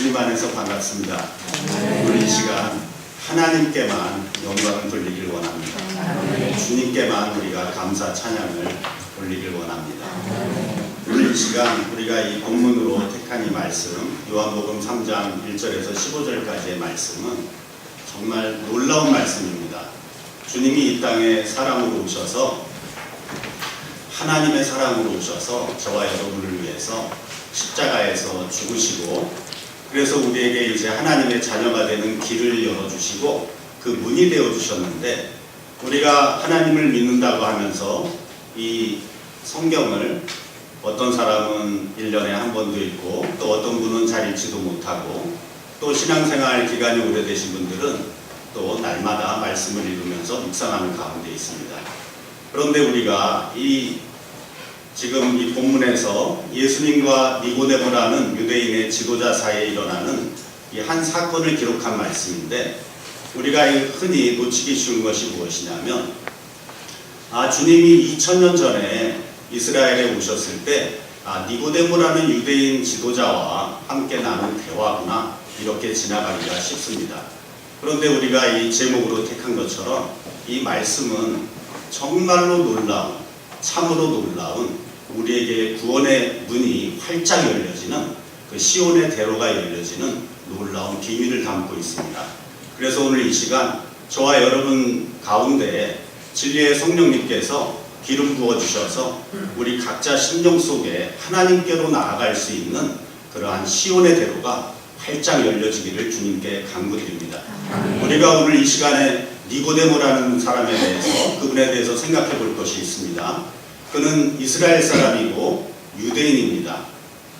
주님 안에서 반갑습니다. 오늘 이 시간 하나님께만 영광을 돌리길 원합니다. 주님께만 우리가 감사 찬양을 돌리길 원합니다. 오늘 이 시간 우리가 이 본문으로 택한 이 말씀, 요한복음 3장 1절에서 15절까지의 말씀은 정말 놀라운 말씀입니다. 주님이 이 땅에 사람으로 오셔서, 하나님의 사람으로 오셔서 저와 여러분을 위해서 십자가에서 죽으시고, 그래서 우리에게 이제 하나님의 자녀가 되는 길을 열어주시고 그 문이 되어주셨는데, 우리가 하나님을 믿는다고 하면서 이 성경을 어떤 사람은 1년에 한 번도 읽고, 또 어떤 분은 잘 읽지도 못하고, 또 신앙생활 기간이 오래되신 분들은 또 날마다 말씀을 읽으면서 묵상하는 가운데 있습니다. 그런데 우리가 지금 이 본문에서 예수님과 니고데모라는 유대인의 지도자 사이에 일어나는 이 한 사건을 기록한 말씀인데, 우리가 흔히 놓치기 쉬운 것이 무엇이냐면, 주님이 2000년 전에 이스라엘에 오셨을 때 니고데모라는 유대인 지도자와 함께 나눈 대화구나, 이렇게 지나가기가 쉽습니다. 그런데 우리가 이 제목으로 택한 것처럼 이 말씀은 정말로 놀라운, 참으로 놀라운, 우리에게 구원의 문이 활짝 열려지는, 그 시온의 대로가 열려지는 놀라운 비밀을 담고 있습니다. 그래서 오늘 이 시간 저와 여러분 가운데 진리의 성령님께서 기름 부어주셔서 우리 각자 심령 속에 하나님께로 나아갈 수 있는 그러한 시온의 대로가 활짝 열려지기를 주님께 간구드립니다. 우리가 오늘 이 시간에 니고데모라는 사람에 대해서, 그분에 대해서 생각해 볼 것이 있습니다. 그는 이스라엘 사람이고 유대인입니다.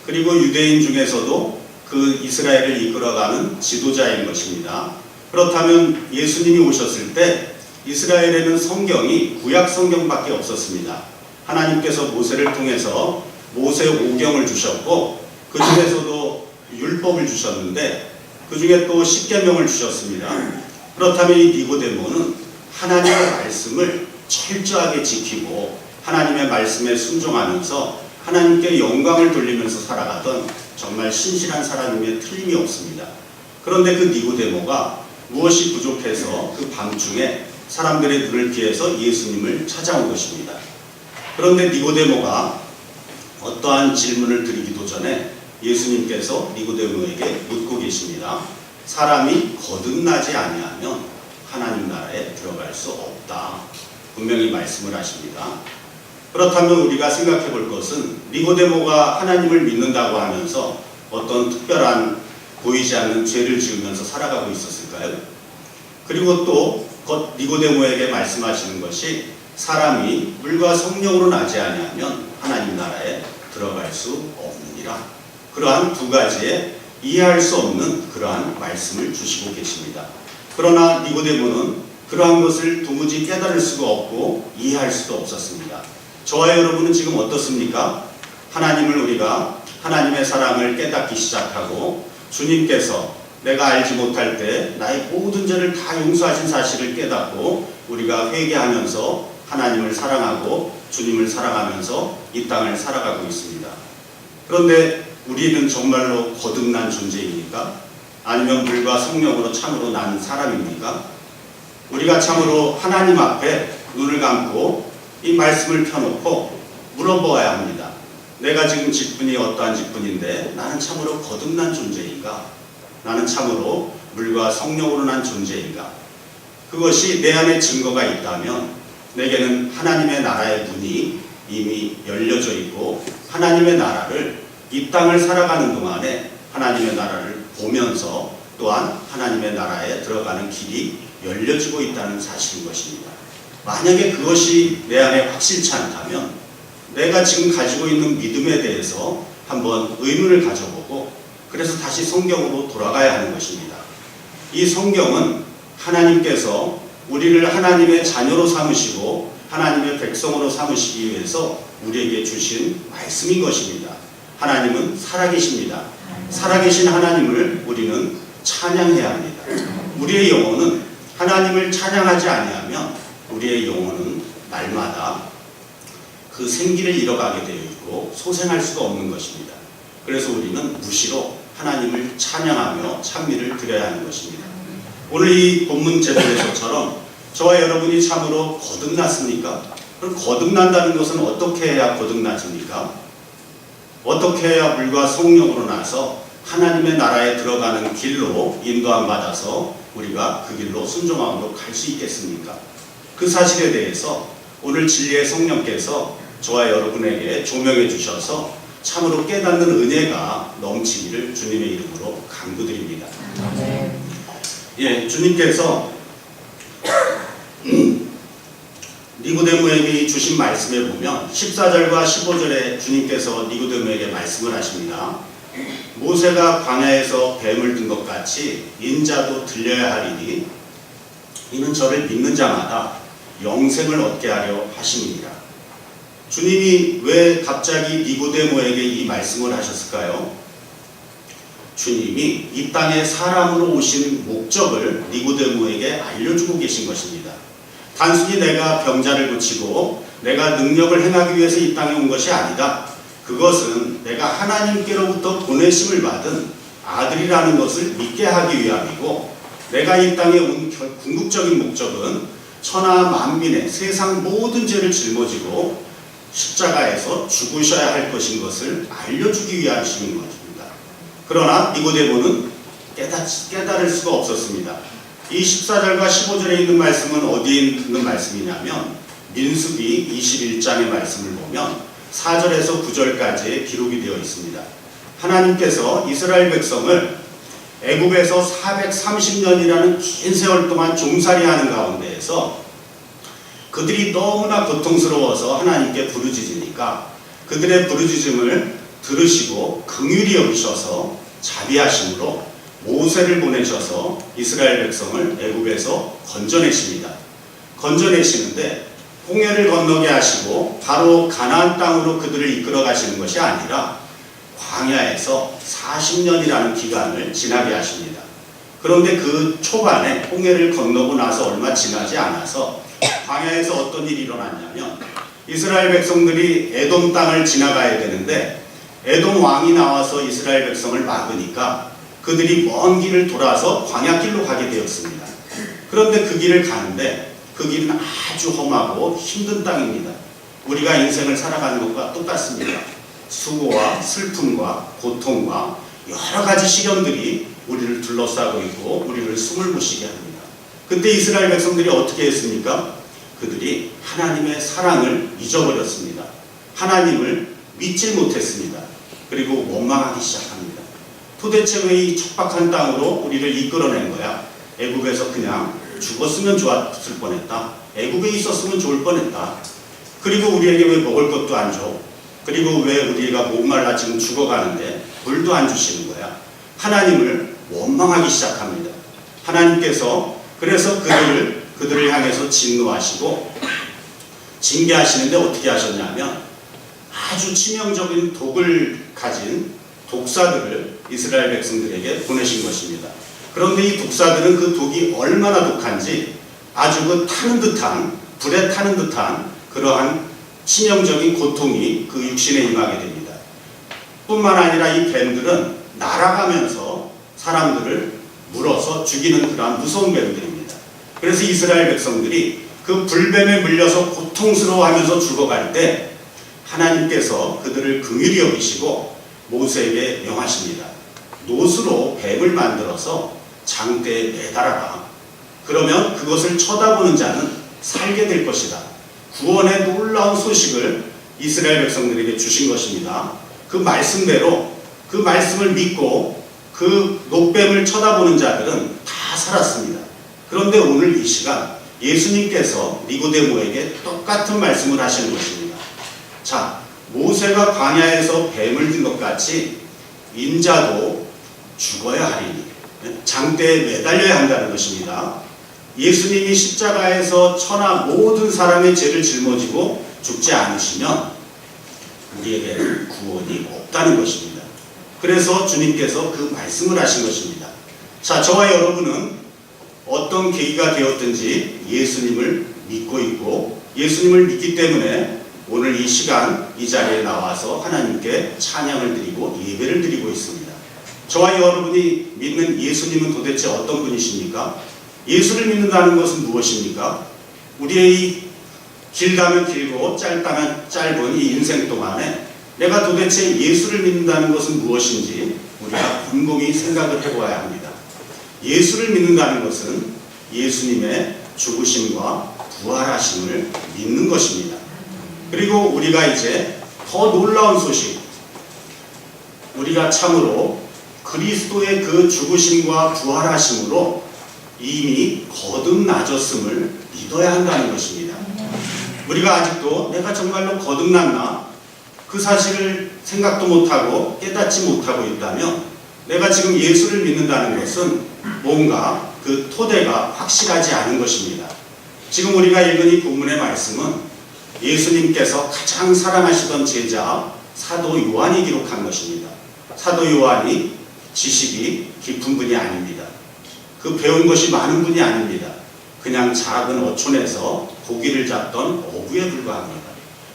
그리고 유대인 중에서도 그 이스라엘을 이끌어가는 지도자인 것입니다. 그렇다면 예수님이 오셨을 때 이스라엘에는 성경이 구약 성경밖에 없었습니다. 하나님께서 모세를 통해서 모세 오경을 주셨고, 그 중에서도 율법을 주셨는데, 그 중에 또 십계명을 주셨습니다. 그렇다면 이 니고데모는 하나님의 말씀을 철저하게 지키고 하나님의 말씀에 순종하면서 하나님께 영광을 돌리면서 살아가던 정말 신실한 사람임에 틀림이 없습니다. 그런데 그 니고데모가 무엇이 부족해서 그 밤중에 사람들의 눈을 피해서 예수님을 찾아온 것입니다. 그런데 니고데모가 어떠한 질문을 드리기도 전에 예수님께서 니고데모에게 묻고 계십니다. 사람이 거듭나지 아니하면 하나님 나라에 들어갈 수 없다. 분명히 말씀을 하십니다. 그렇다면 우리가 생각해 볼 것은, 니고데모가 하나님을 믿는다고 하면서 어떤 특별한 보이지 않는 죄를 지으면서 살아가고 있었을까요? 그리고 또 니고데모에게 말씀하시는 것이, 사람이 물과 성령으로 나지 아니하면 하나님 나라에 들어갈 수 없느니라. 그러한 두 가지의 이해할 수 없는 그러한 말씀을 주시고 계십니다. 그러나 니고데모는 그러한 것을 도무지 깨달을 수가 없고 이해할 수도 없었습니다. 저와 여러분은 지금 어떻습니까? 우리가 하나님의 사랑을 깨닫기 시작하고, 주님께서 내가 알지 못할 때 나의 모든 죄를 다 용서하신 사실을 깨닫고 우리가 회개하면서 하나님을 사랑하고 주님을 사랑하면서 이 땅을 살아가고 있습니다. 그런데 우리는 정말로 거듭난 존재입니까? 아니면 물과 성령으로 참으로 난 사람입니까? 우리가 참으로 하나님 앞에 눈을 감고 이 말씀을 펴놓고 물어보아야 합니다. 내가 지금 직분이 어떠한 직분인데 나는 참으로 거듭난 존재인가? 나는 참으로 물과 성령으로 난 존재인가? 그것이 내 안에 증거가 있다면 내게는 하나님의 나라의 문이 이미 열려져 있고, 하나님의 나라를, 이 땅을 살아가는 동안에 하나님의 나라를 보면서 또한 하나님의 나라에 들어가는 길이 열려지고 있다는 사실인 것입니다. 만약에 그것이 내 안에 확실치 않다면 내가 지금 가지고 있는 믿음에 대해서 한번 의문을 가져보고, 그래서 다시 성경으로 돌아가야 하는 것입니다. 이 성경은 하나님께서 우리를 하나님의 자녀로 삼으시고 하나님의 백성으로 삼으시기 위해서 우리에게 주신 말씀인 것입니다. 하나님은 살아계십니다. 살아계신 하나님을 우리는 찬양해야 합니다. 우리의 영혼은 하나님을 찬양하지 아니하면 우리의 영혼은 날마다 그 생기를 잃어가게 되어 있고 소생할 수가 없는 것입니다. 그래서 우리는 무시로 하나님을 찬양하며 찬미를 드려야 하는 것입니다. 오늘 이 본문 제목에서처럼 저와 여러분이 참으로 거듭났습니까? 그럼 거듭난다는 것은 어떻게 해야 거듭났습니까? 어떻게 해야 물과 성령으로 나서 하나님의 나라에 들어가는 길로 인도함 받아서 우리가 그 길로 순종함으로 갈 수 있겠습니까? 그 사실에 대해서 오늘 진리의 성령께서 저와 여러분에게 조명해 주셔서 참으로 깨닫는 은혜가 넘치기를 주님의 이름으로 간구드립니다. 예, 주님께서 니고데모에게 주신 말씀에 보면 14절과 15절에 주님께서 니고데모에게 말씀을 하십니다. 모세가 광야에서 뱀을 든 것 같이 인자도 들려야 하리니 이는 저를 믿는 자마다 영생을 얻게 하려 하심이니라. 주님이 왜 갑자기 니고데모에게 이 말씀을 하셨을까요? 주님이 이 땅에 사람으로 오신 목적을 니고데모에게 알려주고 계신 것입니다. 단순히 내가 병자를 고치고 내가 능력을 행하기 위해서 이 땅에 온 것이 아니다. 그것은 내가 하나님께로부터 보내심을 받은 아들이라는 것을 믿게 하기 위함이고, 내가 이 땅에 온 궁극적인 목적은 천하 만민의 세상 모든 죄를 짊어지고 십자가에서 죽으셔야 할 것인 것을 알려주기 위함이신 것입니다. 그러나 니고데모는 깨달을 수가 없었습니다. 이 14절과 15절에 있는 말씀은 어디에 있는 말씀이냐면 민수기 21장의 말씀을 보면 4절에서 9절까지의 기록이 되어 있습니다. 하나님께서 이스라엘 백성을 애굽에서 430년이라는 긴 세월 동안 종살이하는 가운데에서 그들이 너무나 고통스러워서 하나님께 부르짖으니까 그들의 부르짖음을 들으시고 긍휼히 여기셔서 자비하심으로 모세를 보내셔서 이스라엘 백성을 애굽에서 건져내십니다. 건져내시는데 홍해를 건너게 하시고 바로 가나안 땅으로 그들을 이끌어 가시는 것이 아니라 광야에서 40년이라는 기간을 지나게 하십니다. 그런데 그 초반에 홍해를 건너고 나서 얼마 지나지 않아서 광야에서 어떤 일이 일어났냐면 이스라엘 백성들이 에돔 땅을 지나가야 되는데 에돔 왕이 나와서 이스라엘 백성을 막으니까 그들이 먼 길을 돌아서 광야길로 가게 되었습니다. 그런데 그 길을 가는데 그 길은 아주 험하고 힘든 땅입니다. 우리가 인생을 살아가는 것과 똑같습니다. 수고와 슬픔과 고통과 여러 가지 시련들이 우리를 둘러싸고 있고 우리를 숨을 못 쉬게 합니다. 그때 이스라엘 백성들이 어떻게 했습니까? 그들이 하나님의 사랑을 잊어버렸습니다. 하나님을 믿지 못했습니다. 그리고 원망하기 시작합니다. 도대체 왜 이 척박한 땅으로 우리를 이끌어낸 거야? 애굽에서 그냥 죽었으면 좋았을 뻔했다. 애굽에 있었으면 좋을 뻔했다. 그리고 우리에게 왜 먹을 것도 안 줘? 그리고 왜 우리가 목말라 지금 죽어가는데 물도 안 주시는 거야? 하나님을 원망하기 시작합니다. 하나님께서 그래서 그들을 향해서 진노하시고 징계하시는데 어떻게 하셨냐면 아주 치명적인 독을 가진 독사들을 이스라엘 백성들에게 보내신 것입니다. 그런데 이 독사들은 그 독이 얼마나 독한지 아주 그 타는 듯한, 불에 타는 듯한 그러한 치명적인 고통이 그 육신에 임하게 됩니다. 뿐만 아니라 이 뱀들은 날아가면서 사람들을 물어서 죽이는 그러한 무서운 뱀들입니다. 그래서 이스라엘 백성들이 그 불뱀에 물려서 고통스러워하면서 죽어갈 때 하나님께서 그들을 긍휼히 여기시고 모세에게 명하십니다. 노수로 뱀을 만들어서 장대에 매달아라. 그러면 그것을 쳐다보는 자는 살게 될 것이다. 구원의 놀라운 소식을 이스라엘 백성들에게 주신 것입니다. 그 말씀대로 그 말씀을 믿고 그 녹뱀을 쳐다보는 자들은 다 살았습니다. 그런데 오늘 이 시간 예수님께서 니고데모에게 똑같은 말씀을 하시는 것입니다. 자, 모세가 광야에서 뱀을 든 것 같이 인자도 죽어야 하리니 장대에 매달려야 한다는 것입니다. 예수님이 십자가에서 천하 모든 사람의 죄를 짊어지고 죽지 않으시면 우리에게는 구원이 없다는 것입니다. 그래서 주님께서 그 말씀을 하신 것입니다. 자, 저와 여러분은 어떤 계기가 되었든지 예수님을 믿고 있고 예수님을 믿기 때문에 오늘 이 시간 이 자리에 나와서 하나님께 찬양을 드리고 예배를 드리고 있습니다. 저와 여러분이 믿는 예수님은 도대체 어떤 분이십니까? 예수를 믿는다는 것은 무엇입니까? 우리의 이 길다면 길고 짧다면 짧은 이 인생 동안에 내가 도대체 예수를 믿는다는 것은 무엇인지 우리가 곰곰이 생각을 해보아야 합니다. 예수를 믿는다는 것은 예수님의 죽으심과 부활하심을 믿는 것입니다. 그리고 우리가 이제 더 놀라운 소식, 우리가 참으로 그리스도의 그 죽으심과 부활하심으로 이미 거듭나졌음을 믿어야 한다는 것입니다. 우리가 아직도 내가 정말로 거듭났나? 그 사실을 생각도 못하고 깨닫지 못하고 있다면 내가 지금 예수를 믿는다는 것은 뭔가 그 토대가 확실하지 않은 것입니다. 지금 우리가 읽은 이 본문의 말씀은 예수님께서 가장 사랑하시던 제자 사도 요한이 기록한 것입니다. 사도 요한이 지식이 깊은 분이 아닙니다. 그 배운 것이 많은 분이 아닙니다. 그냥 작은 어촌에서 고기를 잡던 어부에 불과합니다.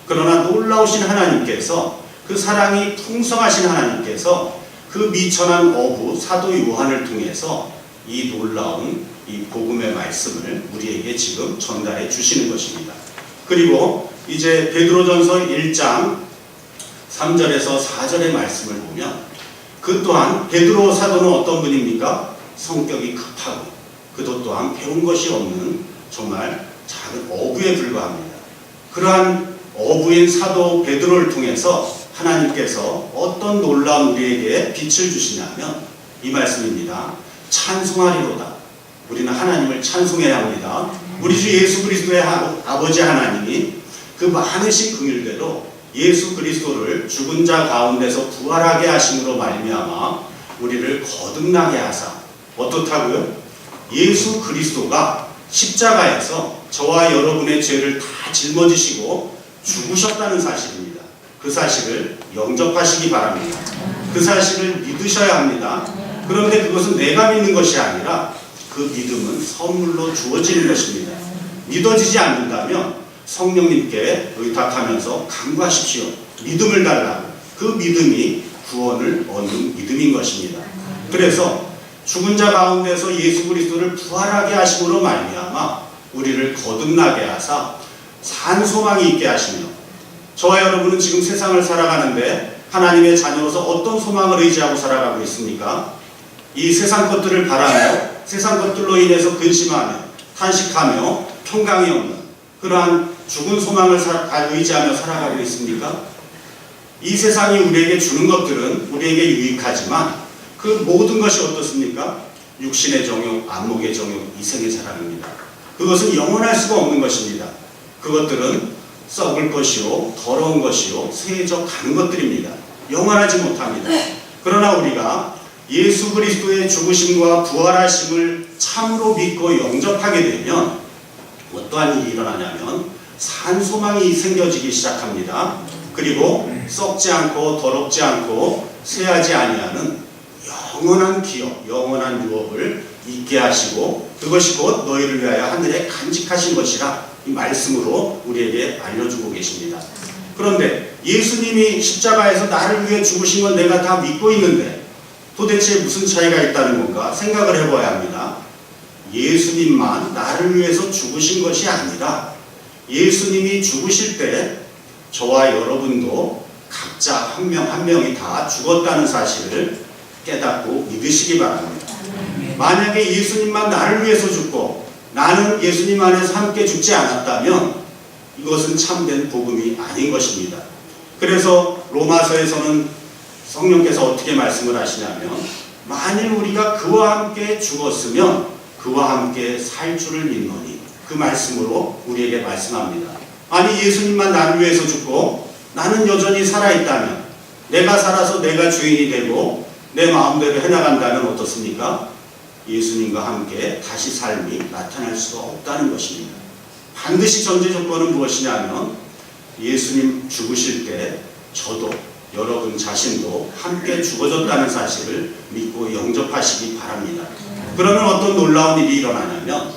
그러나 놀라우신 하나님께서, 그 사랑이 풍성하신 하나님께서 그 미천한 어부 사도 요한을 통해서 이 놀라운 이 복음의 말씀을 우리에게 지금 전달해 주시는 것입니다. 그리고 이제 베드로전서 1장 3절에서 4절의 말씀을 보면 그 또한 베드로 사도는 어떤 분입니까? 성격이 급하고 그도 또한 배운 것이 없는 정말 작은 어부에 불과합니다. 그러한 어부인 사도 베드로를 통해서 하나님께서 어떤 놀라운 우리에게 빛을 주시냐면 이 말씀입니다. 찬송하리로다. 우리는 하나님을 찬송해야 합니다. 우리 주 예수 그리스도의 아버지 하나님이 그 많으신 긍휼대로 예수 그리스도를 죽은 자 가운데서 부활하게 하심으로 말미암아 우리를 거듭나게 하사 어떻다고요? 예수 그리스도가 십자가에서 저와 여러분의 죄를 다 짊어지시고 죽으셨다는 사실입니다. 그 사실을 영접하시기 바랍니다. 그 사실을 믿으셔야 합니다. 그런데 그것은 내가 믿는 것이 아니라 그 믿음은 선물로 주어지는 것입니다. 믿어지지 않는다면 성령님께 의탁하면서 간구하십시오. 믿음을 달라고. 그 믿음이 구원을 얻는 믿음인 것입니다. 그래서 죽은 자 가운데서 예수 그리스도를 부활하게 하심으로 말미암아 우리를 거듭나게 하사 산 소망이 있게 하시며, 저와 여러분은 지금 세상을 살아가는데 하나님의 자녀로서 어떤 소망을 의지하고 살아가고 있습니까? 이 세상 것들을 바라며 세상 것들로 인해서 근심하며 탄식하며 평강이 없는 그러한 죽은 소망을 의지하며 살아가고 있습니까? 이 세상이 우리에게 주는 것들은 우리에게 유익하지만 그 모든 것이 어떻습니까? 육신의 정욕, 안목의 정욕, 이생의 사랑입니다. 그것은 영원할 수가 없는 것입니다. 그것들은 썩을 것이요, 더러운 것이요, 세해져 가는 것들입니다. 영원하지 못합니다. 그러나 우리가 예수 그리스도의 죽으심과 부활하심을 참으로 믿고 영접하게 되면 어떠한 일이 일어나냐면 산 소망이 생겨지기 시작합니다. 그리고 썩지 않고 더럽지 않고 쇠하지 아니하는 영원한 기업, 영원한 유업을 있게 하시고 그것이 곧 너희를 위하여 하늘에 간직하신 것이라 이 말씀으로 우리에게 알려주고 계십니다. 그런데 예수님이 십자가에서 나를 위해 죽으신 건 내가 다 믿고 있는데 도대체 무슨 차이가 있다는 건가 생각을 해봐야 합니다. 예수님만 나를 위해서 죽으신 것이 아니라 예수님이 죽으실 때 저와 여러분도 각자 한 명 한 명이 다 죽었다는 사실을 깨닫고 믿으시기 바랍니다. 만약에 예수님만 나를 위해서 죽고 나는 예수님 안에서 함께 죽지 않았다면 이것은 참된 복음이 아닌 것입니다. 그래서 로마서에서는 성령께서 어떻게 말씀을 하시냐면 만일 우리가 그와 함께 죽었으면 그와 함께 살 줄을 믿노니 그 말씀으로 우리에게 말씀합니다. 아니 예수님만 나를 위해서 죽고 나는 여전히 살아있다면 내가 살아서 내가 주인이 되고 내 마음대로 해나간다면 어떻습니까? 예수님과 함께 다시 삶이 나타날 수가 없다는 것입니다. 반드시 전제 조건은 무엇이냐면 예수님 죽으실 때 저도 여러분 자신도 함께 죽어졌다는 사실을 믿고 영접하시기 바랍니다. 그러면 어떤 놀라운 일이 일어나냐면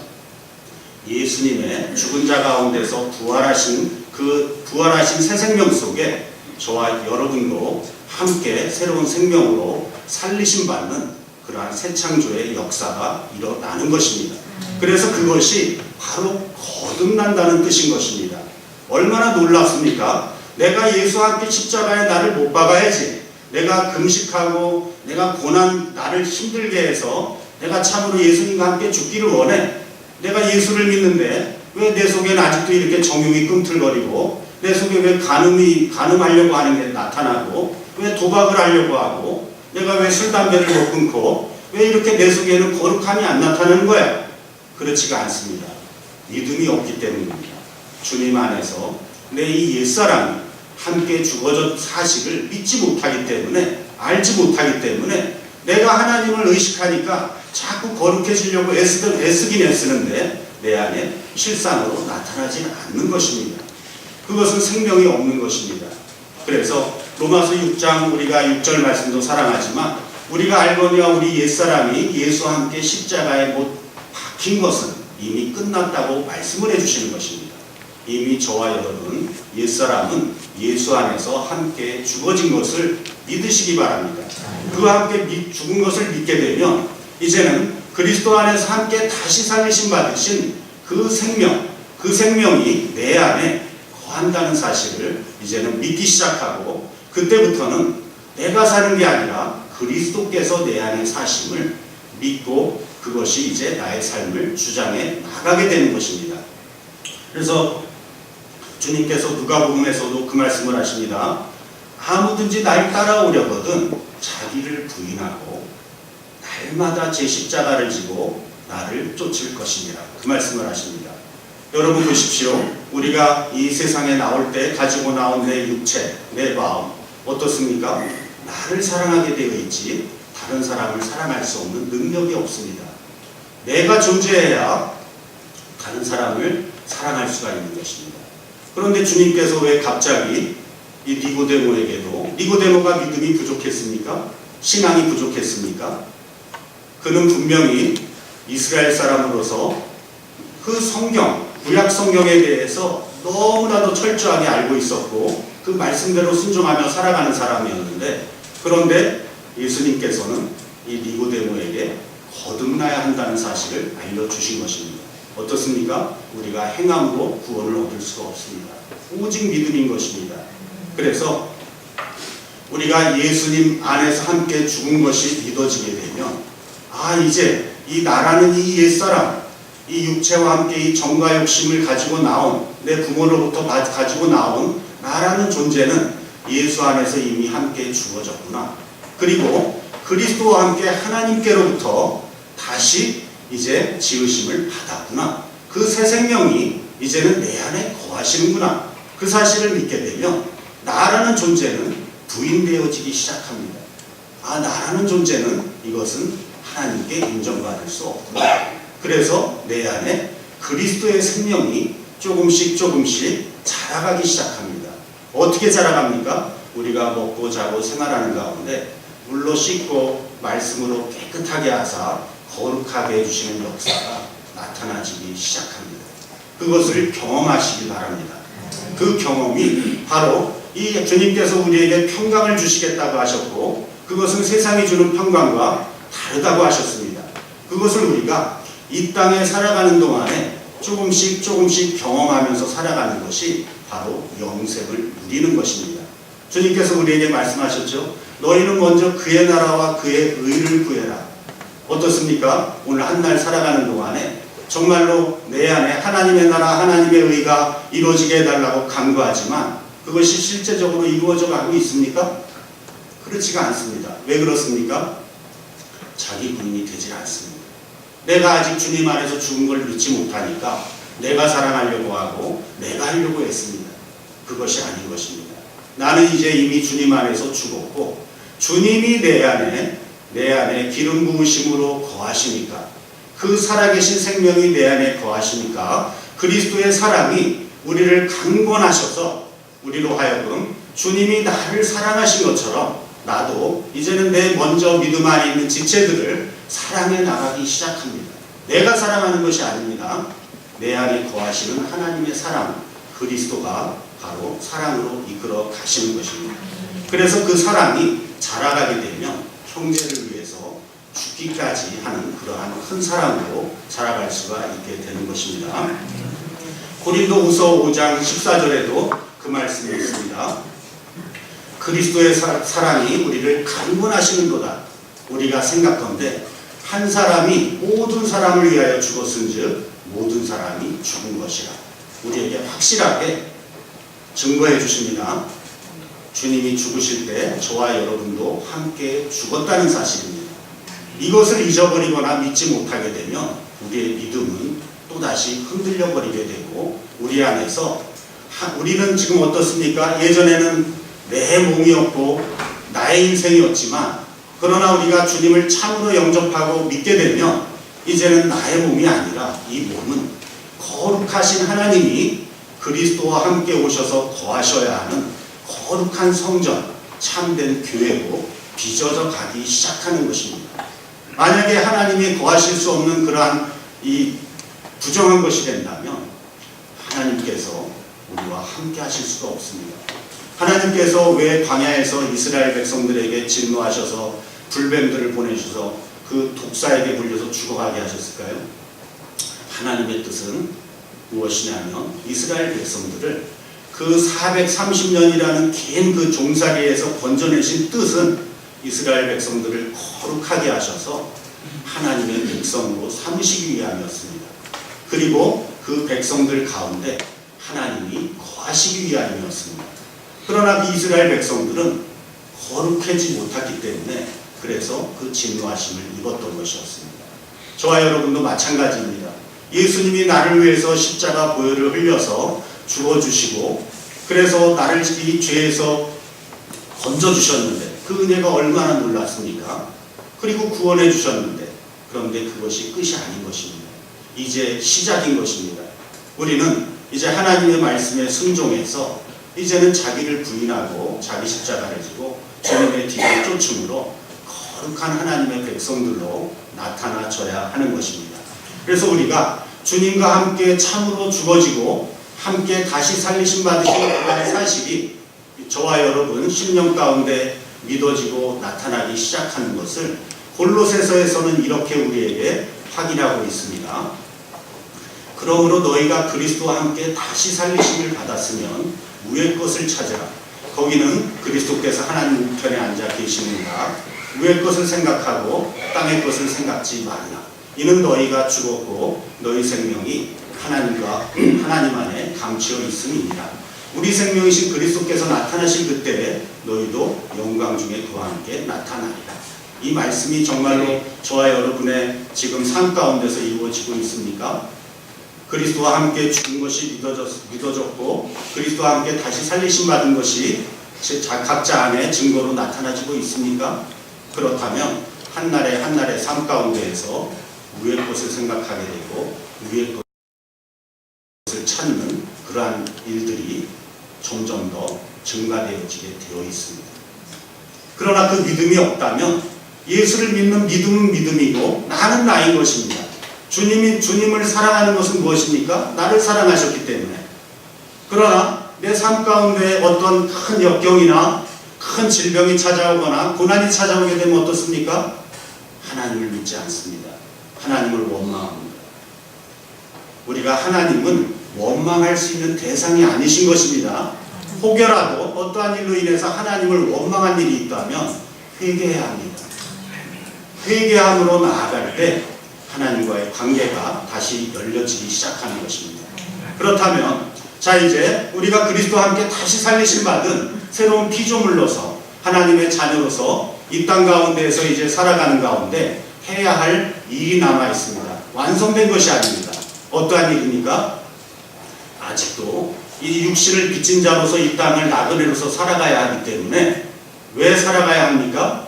예수님의 죽은 자 가운데서 부활하신 그 부활하신 새 생명 속에 저와 여러분도 함께 새로운 생명으로 살리심 받는 그러한 새 창조의 역사가 일어나는 것입니다. 그래서 그것이 바로 거듭난다는 뜻인 것입니다. 얼마나 놀랍습니까? 내가 예수와 함께 십자가에 나를 못 박아야지, 내가 금식하고 내가 고난 나를 힘들게 해서 내가 참으로 예수님과 함께 죽기를 원해, 내가 예수를 믿는데 왜 내 속에는 아직도 이렇게 정욕이 꿈틀거리고, 내 속에 왜 간음하려고 하는 게 나타나고, 왜 도박을 하려고 하고, 내가 왜 술 담배를 못 끊고, 왜 이렇게 내 속에는 거룩함이 안 나타나는 거야? 그렇지가 않습니다. 믿음이 없기 때문입니다. 주님 안에서 내 이 옛사람이 함께 죽어진 사실을 믿지 못하기 때문에, 알지 못하기 때문에 내가 하나님을 의식하니까 자꾸 거룩해지려고 애쓰긴 애쓰는데 내 안에 실상으로 나타나지는 않는 것입니다. 그것은 생명이 없는 것입니다. 그래서 로마서 6장 우리가 6절 말씀도 사랑하지만 우리가 알거니와 우리 옛사람이 예수와 함께 십자가에 못 박힌 것은 이미 끝났다고 말씀을 해주시는 것입니다. 이미 저와 여러분 옛사람은 예수 안에서 함께 죽어진 것을 믿으시기 바랍니다. 그와 함께 죽은 것을 믿게 되면 이제는 그리스도 안에서 함께 다시 살리심 받으신 그 생명이 내 안에 거한다는 사실을 이제는 믿기 시작하고, 그때부터는 내가 사는 게 아니라 그리스도께서 내 안에 사심을 믿고 그것이 이제 나의 삶을 주장해 나가게 되는 것입니다. 그래서 주님께서 누가복음에서도 그 말씀을 하십니다. 아무든지 날 따라오려거든 자기를 부인하고 날마다 제 십자가를 지고 나를 쫓을 것이니라. 그 말씀을 하십니다. 여러분 보십시오. 우리가 이 세상에 나올 때 가지고 나온 내 육체, 내 마음 어떻습니까? 나를 사랑하게 되어 있지 다른 사람을 사랑할 수 없는 능력이 없습니다. 내가 존재해야 다른 사람을 사랑할 수가 있는 것입니다. 그런데 주님께서 왜 갑자기 이 니고데모가 믿음이 부족했습니까? 신앙이 부족했습니까? 그는 분명히 이스라엘 사람으로서 그 성경, 구약 성경에 대해서 너무나도 철저하게 알고 있었고 그 말씀대로 순종하며 살아가는 사람이었는데, 그런데 예수님께서는 이 니고데모에게 거듭나야 한다는 사실을 알려주신 것입니다. 어떻습니까? 우리가 행함으로 구원을 얻을 수가 없습니다. 오직 믿음인 것입니다. 그래서 우리가 예수님 안에서 함께 죽은 것이 믿어지게 되면, 이제 이 나라는 이 옛사람, 이 육체와 함께 이 정과 욕심을 가지고 나온, 내 부모로부터 가지고 나온 나라는 존재는 예수 안에서 이미 함께 죽어졌구나. 그리고 그리스도와 함께 하나님께로부터 다시 이제 지으심을 받았구나. 그 새 생명이 이제는 내 안에 거하시는구나. 그 사실을 믿게 되면 나라는 존재는 부인되어지기 시작합니다. 나라는 존재는 이것은 하나님께 인정받을 수 없구나. 그래서 내 안에 그리스도의 생명이 조금씩 자라가기 시작합니다. 어떻게 자라갑니까? 우리가 먹고 자고 생활하는 가운데 물로 씻고 말씀으로 깨끗하게 하사 거룩하게 해주시는 역사가 나타나기 시작합니다. 그것을 경험하시기 바랍니다. 그 경험이 바로 이 주님께서 우리에게 평강을 주시겠다고 하셨고, 그것은 세상이 주는 평강과 다르다고 하셨습니다. 그것을 우리가 이 땅에 살아가는 동안에 조금씩 경험하면서 살아가는 것이 바로 영생을 누리는 것입니다. 주님께서 우리에게 말씀하셨죠. 너희는 먼저 그의 나라와 그의 의를 구해라. 어떻습니까? 오늘 한 날 살아가는 동안에 정말로 내 안에 하나님의 나라, 하나님의 의가 이루어지게 해달라고 간구하지만 그것이 실제적으로 이루어져 가고 있습니까? 그렇지가 않습니다. 왜 그렇습니까? 자기 부인이 되질 않습니다. 내가 아직 주님 안에서 죽은 걸 믿지 못하니까 내가 사랑하려고 하고 내가 하려고 했습니다. 그것이 아닌 것입니다. 나는 이제 이미 주님 안에서 죽었고 주님이 내 안에 기름 부으심으로 거하시니까, 그 살아계신 생명이 내 안에 거하시니까 그리스도의 사랑이 우리를 강권하셔서 우리로 하여금 주님이 나를 사랑하신 것처럼 나도 이제는 내 먼저 믿음 안에 있는 지체들을 사랑해 나가기 시작합니다. 내가 사랑하는 것이 아닙니다. 내 안에 거하시는 하나님의 사랑, 그리스도가 바로 사랑으로 이끌어 가시는 것입니다. 그래서 그 사랑이 자라가게 되면 형제를 위해서 죽기까지 하는 그러한 큰 사랑으로 자라갈 수가 있게 되는 것입니다. 고린도후서 5장 14절에도 그 말씀이 있습니다. 그리스도의 사랑이 우리를 강권하시는도다. 우리가 생각건대 한 사람이 모든 사람을 위하여 죽었은즉 모든 사람이 죽은 것이라. 우리에게 확실하게 증거해 주십니다. 주님이 죽으실 때 저와 여러분도 함께 죽었다는 사실입니다. 이것을 잊어버리거나 믿지 못하게 되면 우리의 믿음은 또다시 흔들려 버리게 되고, 우리 안에서 우리는 지금 어떻습니까? 예전에는 내 몸이었고 나의 인생이었지만, 그러나 우리가 주님을 참으로 영접하고 믿게 되면 이제는 나의 몸이 아니라 이 몸은 거룩하신 하나님이 그리스도와 함께 오셔서 거하셔야 하는 거룩한 성전, 참된 교회로 빚어져 가기 시작하는 것입니다. 만약에 하나님이 거하실 수 없는 그러한 이 부정한 것이 된다면 하나님께서 우리와 함께 하실 수가 없습니다. 하나님께서 왜 광야에서 이스라엘 백성들에게 진노하셔서 불뱀들을 보내셔서 그 독사에게 물려서 죽어가게 하셨을까요? 하나님의 뜻은 무엇이냐면 이스라엘 백성들을 그 430년이라는 긴 그 종살이에서 건져내신 뜻은 이스라엘 백성들을 거룩하게 하셔서 하나님의 백성으로 삼으시기 위함이었습니다. 그리고 그 백성들 가운데 하나님이 거하시기 위함이었습니다. 그러나 그 이스라엘 백성들은 거룩하지 못했기 때문에 그래서 그 진노하심을 입었던 것이었습니다. 저와 여러분도 마찬가지입니다. 예수님이 나를 위해서 십자가 보혈을 흘려서 죽어주시고, 그래서 나를 이 죄에서 건져주셨는데 그 은혜가 얼마나 놀랐습니까? 그리고 구원해 주셨는데, 그런데 그것이 끝이 아닌 것입니다. 이제 시작인 것입니다. 우리는 이제 하나님의 말씀에 순종해서 이제는 자기를 부인하고 자기 십자가를 지고 주님의 뒤를 쫓음으로 거룩한 하나님의 백성들로 나타나줘야 하는 것입니다. 그래서 우리가 주님과 함께 참으로 죽어지고 함께 다시 살리심 받으신 그러한 사실이 저와 여러분 심령 가운데 믿어지고 나타나기 시작하는 것을 골로새서에서는 이렇게 우리에게 확인하고 있습니다. 그러므로 너희가 그리스도와 함께 다시 살리심을 받았으면 위의 것을 찾으라. 거기는 그리스도께서 하나님 우편에 앉아 계시는가. 위의 것을 생각하고 땅의 것을 생각지 말라. 이는 너희가 죽었고 너희 생명이 하나님 안에 감추어 있음이니라. 우리 생명이신 그리스도께서 나타나실 그때에 너희도 영광 중에 그와 함께 나타나리라. 이 말씀이 정말로 저와 여러분의 지금 삶 가운데서 이루어지고 있습니까? 그리스도와 함께 죽은 것이 믿어졌고 그리스도와 함께 다시 살리심 받은 것이 각자 안에 증거로 나타나지고 있습니까? 그렇다면 한날의 한날의 삶 가운데에서 위의 것을 생각하게 되고 위의 것을 찾는 그러한 일들이 점점 더 증가되어지게 되어 있습니다. 그러나 그 믿음이 없다면 예수를 믿는 믿음은 믿음이고 나는 나인 것입니다. 주님을 사랑하는 것은 무엇입니까? 나를 사랑하셨기 때문에. 그러나 내 삶 가운데 어떤 큰 역경이나 큰 질병이 찾아오거나 고난이 찾아오게 되면 어떻습니까? 하나님을 믿지 않습니다. 하나님을 원망합니다. 우리가 하나님은 원망할 수 있는 대상이 아니신 것입니다. 혹여라도 어떠한 일로 인해서 하나님을 원망한 일이 있다면 회개해야 합니다. 회개함으로 나아갈 때 하나님과의 관계가 다시 열려지기 시작하는 것입니다. 그렇다면 자 이제 우리가 그리스도와 함께 다시 살리심 받은 새로운 피조물로서 하나님의 자녀로서 이 땅 가운데에서 이제 살아가는 가운데 해야 할 일이 남아 있습니다. 완성된 것이 아닙니다. 어떠한 일입니까? 아직도 이 육신을 빚진 자로서 이 땅을 나그네로서 살아가야 하기 때문에 왜 살아가야 합니까?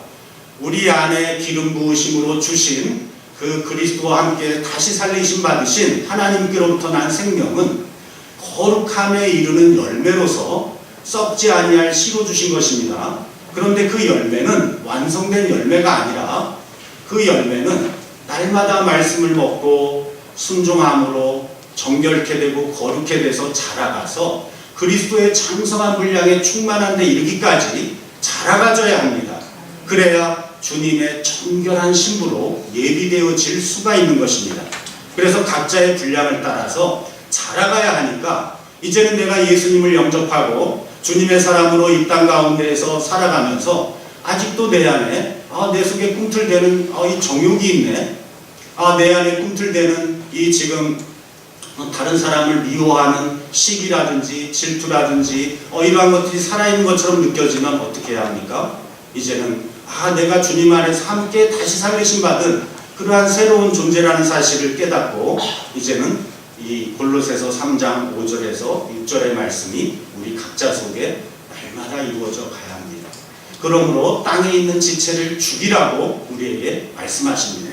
우리 안에 기름 부으심으로 주신 그 그리스도와 함께 다시 살리심 받으신 하나님께로부터 난 생명은 거룩함에 이르는 열매로서 썩지 아니할 씨로 주신 것입니다. 그런데 그 열매는 완성된 열매가 아니라 그 열매는 날마다 말씀을 먹고 순종함으로 정결케 되고 거룩해 돼서 자라가서 그리스도의 장성한 분량에 충만한 데 이르기까지 자라가져야 합니다. 그래야 주님의 정결한 신부로 예비되어질 수가 있는 것입니다. 그래서 각자의 분량을 따라서 자라가야 하니까 이제는 내가 예수님을 영접하고 주님의 사람으로 이 땅 가운데에서 살아가면서 아직도 내 안에 내 속에 꿈틀대는 이 정욕이 있네. 내 안에 꿈틀대는 이 지금 다른 사람을 미워하는 시기라든지 질투라든지 이러한 것들이 살아있는 것처럼 느껴지면 어떻게 해야 합니까? 이제는 내가 주님 안에서 함께 다시 살리심 받은 그러한 새로운 존재라는 사실을 깨닫고 이제는 이 골로새서 3장 5절에서 6절의 말씀이 우리 각자 속에 날마다 이루어져 가야 합니다. 그러므로 땅에 있는 지체를 죽이라고 우리에게 말씀하십니다.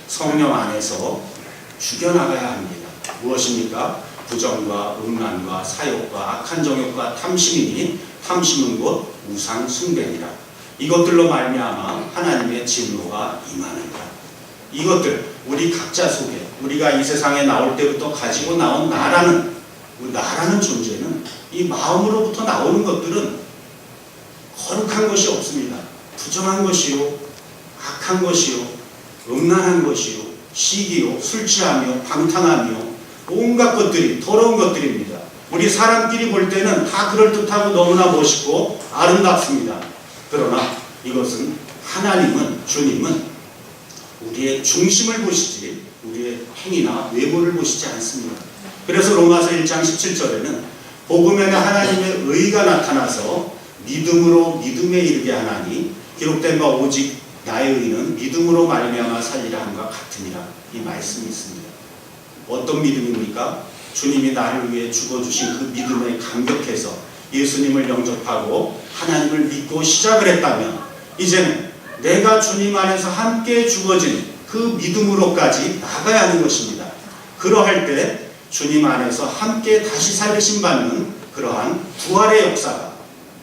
성령 안에서 죽여나가야 합니다. 무엇입니까? 부정과 음란과 사욕과 악한 정욕과 탐심이니 탐심은 곧 우상 숭배니라. 이것들로 말미암아 하나님의 진노가 임하느니라. 이것들 우리 각자 속에 우리가 이 세상에 나올 때부터 가지고 나온 나라는 존재는 이 마음으로부터 나오는 것들은 거룩한 것이 없습니다. 부정한 것이요, 악한 것이요, 음란한 것이요, 시기요, 술 취하며 방탕하며 온갖 것들이 더러운 것들입니다. 우리 사람끼리 볼 때는 다 그럴듯하고 너무나 멋있고 아름답습니다. 그러나 이것은 주님은 우리의 중심을 보시지 우리의 행위나 외모를 보시지 않습니다. 그래서 로마서 1장 17절에는 복음에는 하나님의 의가 나타나서 믿음으로 믿음에 이르게 하나니 기록된 바 오직 나의 의는 믿음으로 말미암아 살리라 함과 같으니라. 이 말씀이 있습니다. 어떤 믿음입니까? 주님이 나를 위해 죽어주신 그 믿음에 감격해서 예수님을 영접하고 하나님을 믿고 시작을 했다면 이제는 내가 주님 안에서 함께 죽어진 그 믿음으로까지 나가야 하는 것입니다. 그러할 때 주님 안에서 함께 다시 살리심 받는 그러한 부활의 역사가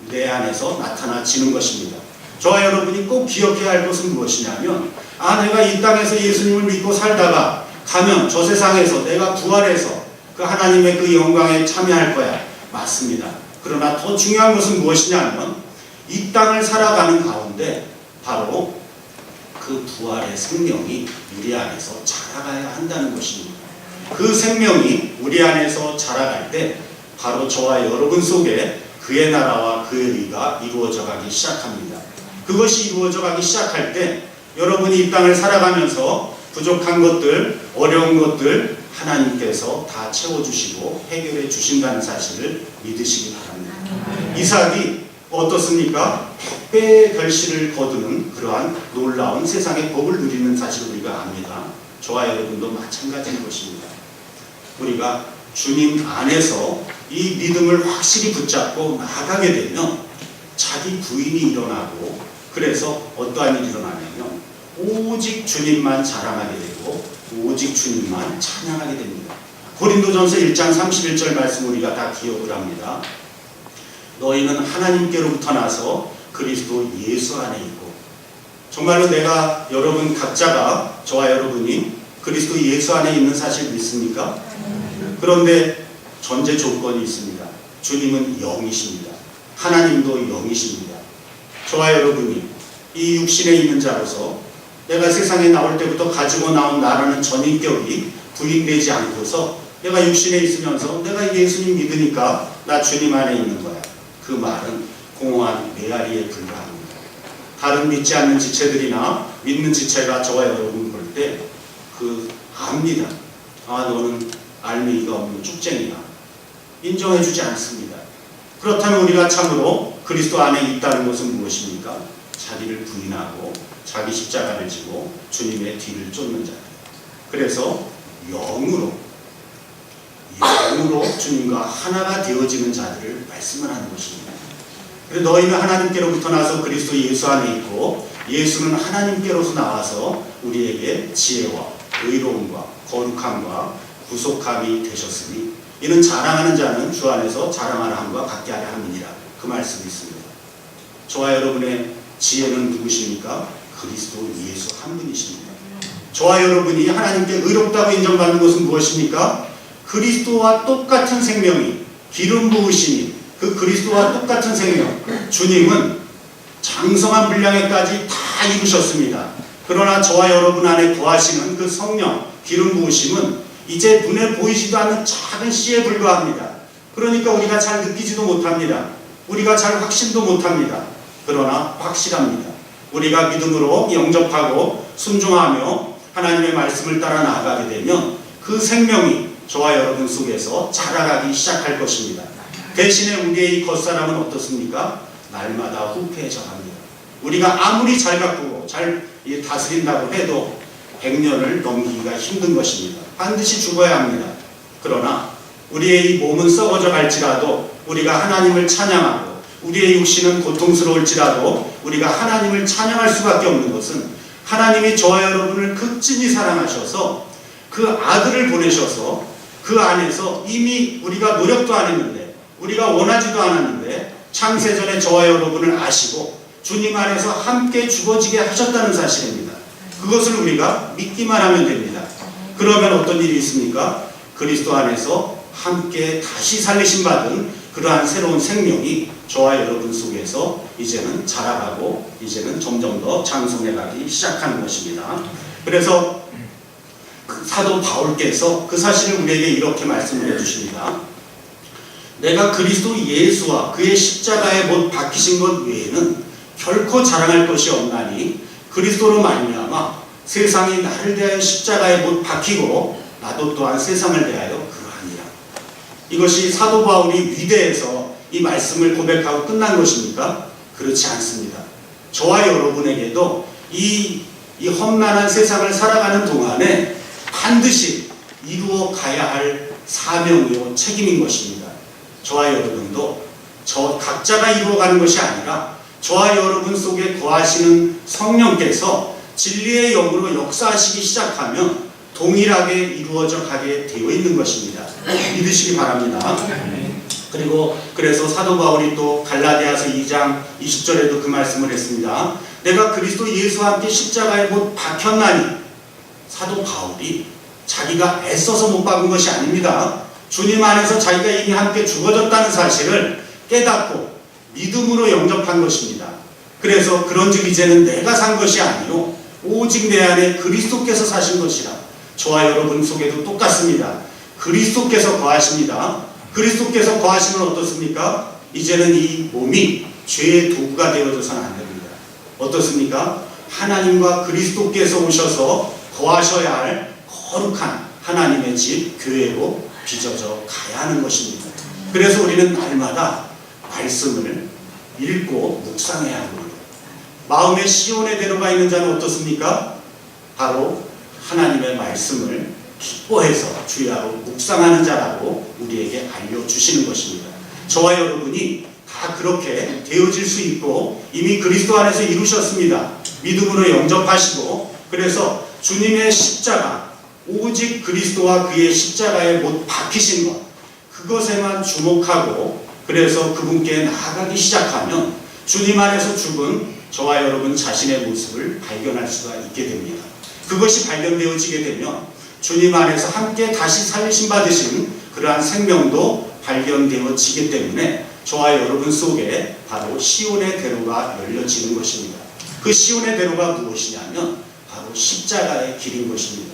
내 안에서 나타나지는 것입니다. 저와 여러분이 꼭 기억해야 할 것은 무엇이냐면 내가 이 땅에서 예수님을 믿고 살다가 가면 저 세상에서 내가 부활해서 그 하나님의 그 영광에 참여할 거야. 맞습니다. 그러나 더 중요한 것은 무엇이냐면 이 땅을 살아가는 가운데 바로 그 부활의 생명이 우리 안에서 자라가야 한다는 것입니다. 그 생명이 우리 안에서 자라갈 때 바로 저와 여러분 속에 그의 나라와 그의 의가 이루어져 가기 시작합니다. 그것이 이루어져 가기 시작할 때 여러분이 이 땅을 살아가면서 부족한 것들, 어려운 것들 하나님께서 다 채워주시고 해결해 주신다는 사실을 믿으시기 바랍니다. 이삭이 어떻습니까? 100배의 결실을 거두는 그러한 놀라운 세상의 복을 누리는 사실을 우리가 압니다. 저와 여러분도 마찬가지인 것입니다. 우리가 주님 안에서 이 믿음을 확실히 붙잡고 나아가게 되면 자기 부인이 일어나고 그래서 어떠한 일이 일어나냐면 오직 주님만 자랑하게 되고 오직 주님만 찬양하게 됩니다. 고린도전서 1장 31절 말씀 우리가 다 기억을 합니다. 너희는 하나님께로부터 나서 그리스도 예수 안에 있고 정말로 내가 여러분 각자가 저와 여러분이 그리스도 예수 안에 있는 사실 믿습니까? 그런데 전제 조건이 있습니다. 주님은 영이십니다. 하나님도 영이십니다. 저와 여러분이 이 육신에 있는 자로서 내가 세상에 나올 때부터 가지고 나온 나라는 전인격이 부인되지 않고서 내가 육신에 있으면서 내가 예수님 믿으니까 나 주님 안에 있는 거야. 그 말은 공허한 메아리에 불과합니다. 다른 믿지 않는 지체들이나 믿는 지체가 저와 여러분 볼 때 압니다. 너는 알맹이가 없는 쭉쟁이다. 인정해주지 않습니다. 그렇다면 우리가 참으로 그리스도 안에 있다는 것은 무엇입니까? 자기를 부인하고 자기 십자가를 지고 주님의 뒤를 쫓는 자들. 그래서 영으로 주님과 하나가 되어지는 자들을 말씀을 하는 것입니다. 그래서 너희는 하나님께로부터 나서 그리스도 예수 안에 있고 예수는 하나님께로서 나와서 우리에게 지혜와 의로움과 거룩함과 구속함이 되셨으니 이는 자랑하는 자는 주 안에서 자랑하는 함과 같게 하려 함이니라. 그 말씀이 있습니다. 저와 여러분의 지혜는 누구십니까? 그리스도 예수 한 분이십니다. 저와 여러분이 하나님께 의롭다고 인정받는 것은 무엇입니까? 그리스도와 똑같은 생명이 기름 부으심이 그 그리스도와 똑같은 생명, 주님은 장성한 분량에까지 다 이루셨습니다. 그러나 저와 여러분 안에 거하시는 그 성령, 기름 부으심은 이제 눈에 보이지도 않는 작은 씨에 불과합니다. 그러니까 우리가 잘 느끼지도 못합니다. 우리가 잘 확신도 못합니다. 그러나 확실합니다. 우리가 믿음으로 영접하고 순종하며 하나님의 말씀을 따라 나아가게 되면 그 생명이 저와 여러분 속에서 자라가기 시작할 것입니다. 대신에 우리의 이 겉사람은 어떻습니까? 날마다 후패해져갑니다. 우리가 아무리 잘 가꾸고 잘 다스린다고 해도 100년을 넘기기가 힘든 것입니다. 반드시 죽어야 합니다. 그러나 우리의 이 몸은 썩어져 갈지라도 우리가 하나님을 찬양하고 우리의 육신은 고통스러울지라도 우리가 하나님을 찬양할 수밖에 없는 것은 하나님이 저와 여러분을 극진히 사랑하셔서 그 아들을 보내셔서 그 안에서 이미 우리가 노력도 안 했는데 우리가 원하지도 않았는데 창세전에 저와 여러분을 아시고 주님 안에서 함께 죽어지게 하셨다는 사실입니다. 그것을 우리가 믿기만 하면 됩니다. 그러면 어떤 일이 있습니까? 그리스도 안에서 함께 다시 살리심 받은 그러한 새로운 생명이 저와 여러분 속에서 이제는 자라가고 이제는 점점 더 장성해가기 시작하는 것입니다. 그래서 사도 바울께서 그 사실을 우리에게 이렇게 말씀을 해주십니다. 내가 그리스도 예수와 그의 십자가에 못 박히신 것 외에는 결코 자랑할 것이 없나니 그리스도로 말미암아 세상이 나를 대하여 십자가에 못 박히고 나도 또한 세상을 대하여 그러하니라. 이것이 사도 바울이 위대해서 이 말씀을 고백하고 끝난 것입니까? 그렇지 않습니다. 저와 여러분에게도 이 험난한 세상을 살아가는 동안에 반드시 이루어 가야 할 사명이요 책임인 것입니다. 저와 여러분도 저 각자가 이루어가는 것이 아니라 저와 여러분 속에 거하시는 성령께서 진리의 영으로 역사하시기 시작하면 동일하게 이루어져 가게 되어 있는 것입니다. 믿으시기 바랍니다. 그리고 그래서 사도 바울이 또 갈라디아서 2장 20절에도 그 말씀을 했습니다. 내가 그리스도 예수와 함께 십자가에 못 박혔나니. 사도 바울이 자기가 애써서 못 박은 것이 아닙니다. 주님 안에서 자기가 이미 함께 죽어졌다는 사실을 깨닫고 믿음으로 영접한 것입니다. 그래서 그런즉 이제는 내가 산 것이 아니요 오직 내 안에 그리스도께서 사신 것이라. 저와 여러분 속에도 똑같습니다. 그리스도께서 거하십니다. 그리스도께서 거하시면 어떻습니까? 이제는 이 몸이 죄의 도구가 되어져서는 안 됩니다. 어떻습니까? 하나님과 그리스도께서 오셔서 거하셔야 할 거룩한 하나님의 집 교회로 빚어져 가야 하는 것입니다. 그래서 우리는 날마다 말씀을 읽고 묵상해야 합니다. 마음에 시온의 대로가 있는 자는 어떻습니까? 바로 하나님의 말씀을 기뻐해서 주야로 묵상하는 자라고 우리에게 알려주시는 것입니다. 저와 여러분이 다 그렇게 되어질 수 있고 이미 그리스도 안에서 이루셨습니다. 믿음으로 영접하시고 그래서 주님의 십자가 오직 그리스도와 그의 십자가에 못 박히신 것 그것에만 주목하고 그래서 그분께 나아가기 시작하면 주님 안에서 죽은 저와 여러분 자신의 모습을 발견할 수가 있게 됩니다. 그것이 발견되어지게 되면 주님 안에서 함께 다시 살리심 받으신 그러한 생명도 발견되어지기 때문에 저와 여러분 속에 바로 시온의 대로가 열려지는 것입니다. 그 시온의 대로가 무엇이냐면 바로 십자가의 길인 것입니다.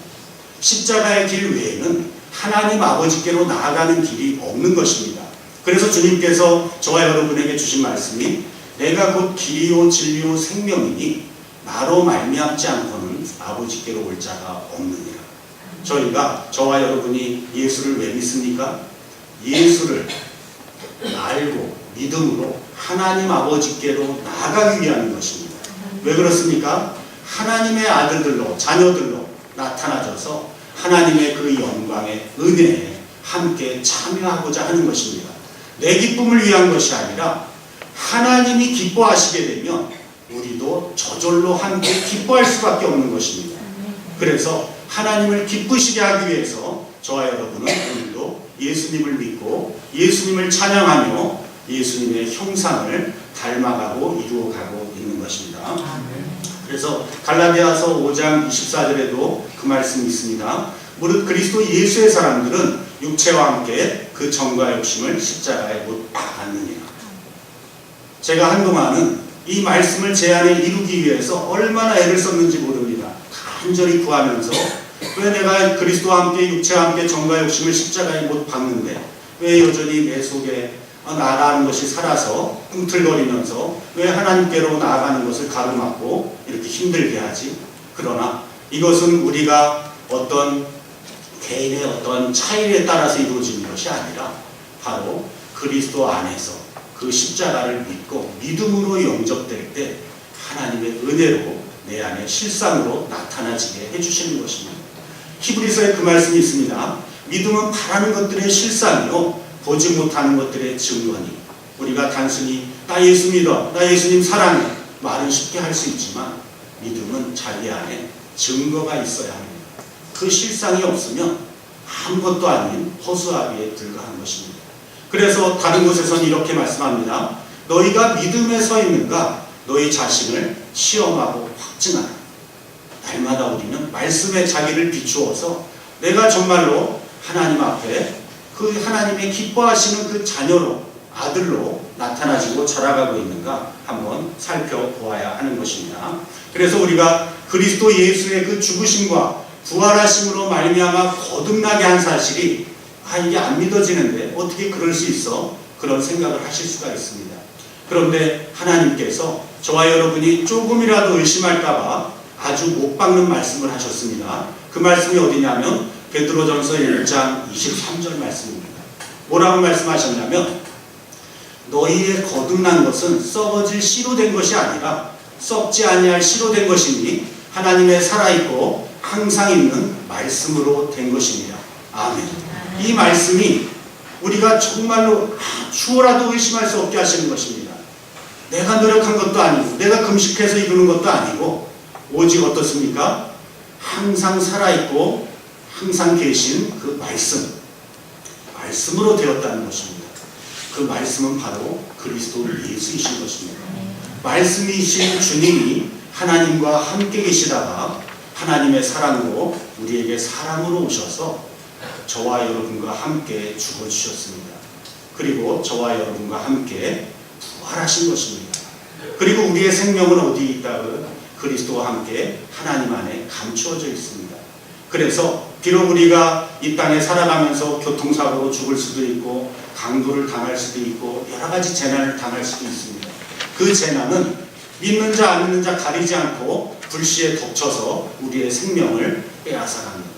십자가의 길 외에는 하나님 아버지께로 나아가는 길이 없는 것입니다. 그래서 주님께서 저와 여러분에게 주신 말씀이 내가 곧 길이요 진리요 생명이니 나로 말미암지 않고는 아버지께로 올 자가 없느니라. 저와 여러분이 예수를 왜 믿습니까? 예수를 알고 믿음으로 하나님 아버지께로 나아가기 위한 것입니다. 왜 그렇습니까? 하나님의 아들들로 자녀들로 나타나셔서 하나님의 그 영광의 은혜에 함께 참여하고자 하는 것입니다. 내 기쁨을 위한 것이 아니라 하나님이 기뻐하시게 되면 우리도 저절로 함께 기뻐할 수밖에 없는 것입니다. 그래서 하나님을 기쁘시게 하기 위해서 저와 여러분은 오늘도 예수님을 믿고 예수님을 찬양하며 예수님의 형상을 닮아가고 이루어가고 있는 것입니다. 그래서 갈라디아서 5장 24절에도 그 말씀이 있습니다. 무릇 그리스도 예수의 사람들은 육체와 함께 그 정과 욕심을 십자가에 못 박았느니라. 제가 한동안은 이 말씀을 제 안에 이루기 위해서 얼마나 애를 썼는지 모릅니다. 간절히 구하면서 왜 내가 그리스도와 함께 육체와 함께 정과 욕심을 십자가에 못 박는데 왜 여전히 내 속에 나라는 것이 살아서 꿈틀거리면서 왜 하나님께로 나아가는 것을 가로막고 이렇게 힘들게 하지? 그러나 이것은 우리가 어떤 개인의 어떤 차이에 따라서 이루어지는 것이 아니라 바로 그리스도 안에서 그 십자가를 믿고 믿음으로 영접될 때 하나님의 은혜로 내 안에 실상으로 나타나지게 해주시는 것입니다. 히브리서에 그 말씀이 있습니다. 믿음은 바라는 것들의 실상이요 보지 못하는 것들의 증거니. 우리가 단순히 나 예수 믿어, 나 예수님 사랑해 말은 쉽게 할 수 있지만 믿음은 자기 안에 증거가 있어야 합니다. 그 실상이 없으면 아무것도 아닌 허수아비에 불과한 것입니다. 그래서 다른 곳에서는 이렇게 말씀합니다. 너희가 믿음에 서 있는가 너희 자신을 시험하고 확증하라. 날마다 우리는 말씀에 자기를 비추어서 내가 정말로 하나님 앞에 그 하나님의 기뻐하시는 그 자녀로 아들로 나타나지고 자라가고 있는가 한번 살펴보아야 하는 것입니다. 그래서 우리가 그리스도 예수의 그 죽으심과 부활하심으로 말미암아 거듭나게 한 사실이 이게 안 믿어지는데 어떻게 그럴 수 있어? 그런 생각을 하실 수가 있습니다. 그런데 하나님께서 저와 여러분이 조금이라도 의심할까봐 아주 못 박는 말씀을 하셨습니다. 그 말씀이 어디냐면 베드로전서 1장 23절 말씀입니다. 뭐라고 말씀하셨냐면 너희의 거듭난 것은 썩어질 씨로 된 것이 아니라 썩지 아니할 씨로 된 것이니 하나님의 살아있고 항상 있는 말씀으로 된 것입니다. 아멘. 이 말씀이 우리가 정말로 추호라도 의심할 수 없게 하시는 것입니다. 내가 노력한 것도 아니고 내가 금식해서 이루는 것도 아니고 오직 어떻습니까? 항상 살아있고 항상 계신 그 말씀으로 되었다는 것입니다. 그 말씀은 바로 그리스도 예수이신 것입니다. 말씀이신 주님이 하나님과 함께 계시다가 하나님의 사랑으로 우리에게 사람으로 오셔서 저와 여러분과 함께 죽어주셨습니다. 그리고 저와 여러분과 함께 부활하신 것입니다. 그리고 우리의 생명은 어디 있다고? 그리스도와 함께 하나님 안에 감추어져 있습니다. 그래서 비록 우리가 이 땅에 살아가면서 교통사고로 죽을 수도 있고 강도를 당할 수도 있고 여러 가지 재난을 당할 수도 있습니다. 그 재난은 믿는 자 안 믿는 자 가리지 않고 불시에 덮쳐서 우리의 생명을 빼앗아갑니다.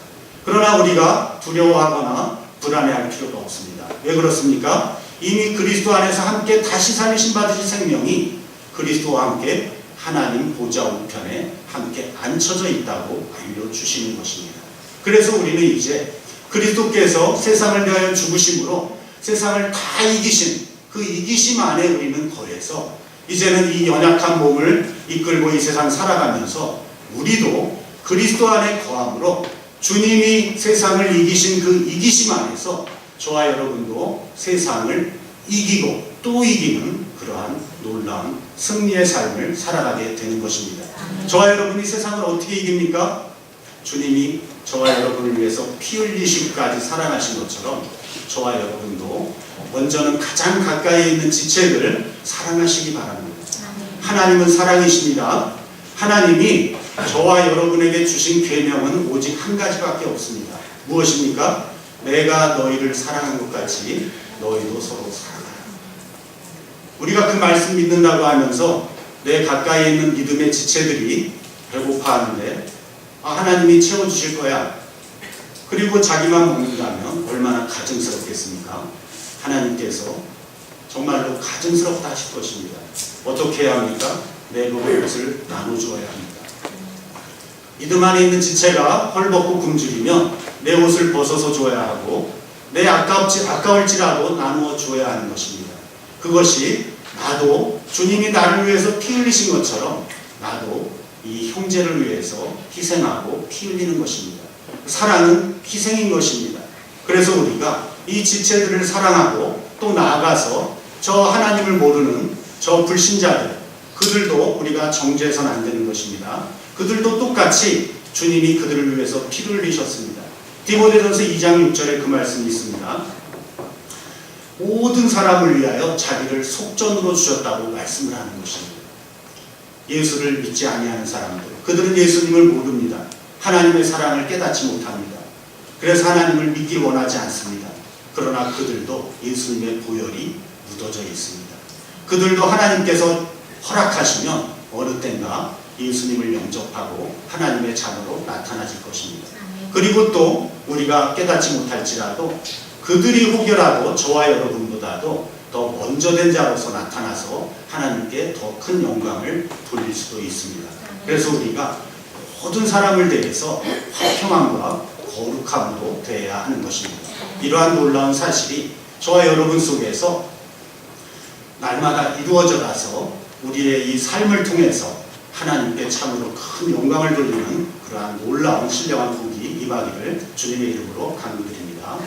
그러나 우리가 두려워하거나 불안해할 필요가 없습니다. 왜 그렇습니까? 이미 그리스도 안에서 함께 다시 살리심 받으신 생명이 그리스도와 함께 하나님 보좌 우편에 함께 앉혀져 있다고 알려주시는 것입니다. 그래서 우리는 이제 그리스도께서 세상을 위하여 죽으심으로 세상을 다 이기신 그 이기심 안에 우리는 거해서 이제는 이 연약한 몸을 이끌고 이 세상 살아가면서 우리도 그리스도 안에 거함으로 주님이 세상을 이기신 그 이기심 안에서 저와 여러분도 세상을 이기고 또 이기는 그러한 놀라운 승리의 삶을 살아가게 되는 것입니다. 저와 여러분이 세상을 어떻게 이깁니까? 주님이 저와 여러분을 위해서 피 흘리심까지 사랑하신 것처럼 저와 여러분도 먼저는 가장 가까이 있는 지체들을 사랑하시기 바랍니다. 하나님은 사랑이십니다. 하나님이 저와 여러분에게 주신 계명은 오직 한 가지밖에 없습니다. 무엇입니까? 내가 너희를 사랑한 것 같이 너희도 서로 사랑하라. 우리가 그 말씀 믿는다고 하면서 내 가까이 있는 믿음의 지체들이 배고파하는데 하나님이 채워주실 거야. 그리고 자기만 먹는다면 얼마나 가증스럽겠습니까? 하나님께서 정말로 가증스럽다 하실 것입니다. 어떻게 해야 합니까? 내 먹을 것을 나눠주어야 합니다. 믿음 안에 있는 지체가 헐벗고 굶주리면 내 옷을 벗어서 줘야 하고 내 아까울지라도 나누어 주어야 하는 것입니다. 그것이 나도 주님이 나를 위해서 피 흘리신 것처럼 나도 이 형제를 위해서 희생하고 피 흘리는 것입니다. 사랑은 희생인 것입니다. 그래서 우리가 이 지체들을 사랑하고 또 나아가서 저 하나님을 모르는 저 불신자들, 그들도 우리가 정죄해서는 안 되는 것입니다. 그들도 똑같이 주님이 그들을 위해서 피를 흘리셨습니다. 디모데전서 2장 6절에 그 말씀이 있습니다. 모든 사람을 위하여 자기를 속전으로 주셨다고 말씀을 하는 것입니다. 예수를 믿지 아니하는 사람들, 그들은 예수님을 모릅니다. 하나님의 사랑을 깨닫지 못합니다. 그래서 하나님을 믿기 원하지 않습니다. 그러나 그들도 예수님의 보혈이 묻어져 있습니다. 그들도 하나님께서 허락하시면 어느 때인가 예수님을 영접하고 하나님의 자녀로 나타나질 것입니다. 그리고 또 우리가 깨닫지 못할지라도 그들이 혹여라도 저와 여러분보다도 더 먼저 된 자로서 나타나서 하나님께 더 큰 영광을 돌릴 수도 있습니다. 그래서 우리가 모든 사람을 대해서 화평함과 거룩함으로 대해야 하는 것입니다. 이러한 놀라운 사실이 저와 여러분 속에서 날마다 이루어져 가서 우리의 이 삶을 통해서 하나님께 참으로 큰 영광을 돌리는 그러한 놀라운 신령한 복이 임하기를 주님의 이름으로 간구드립니다.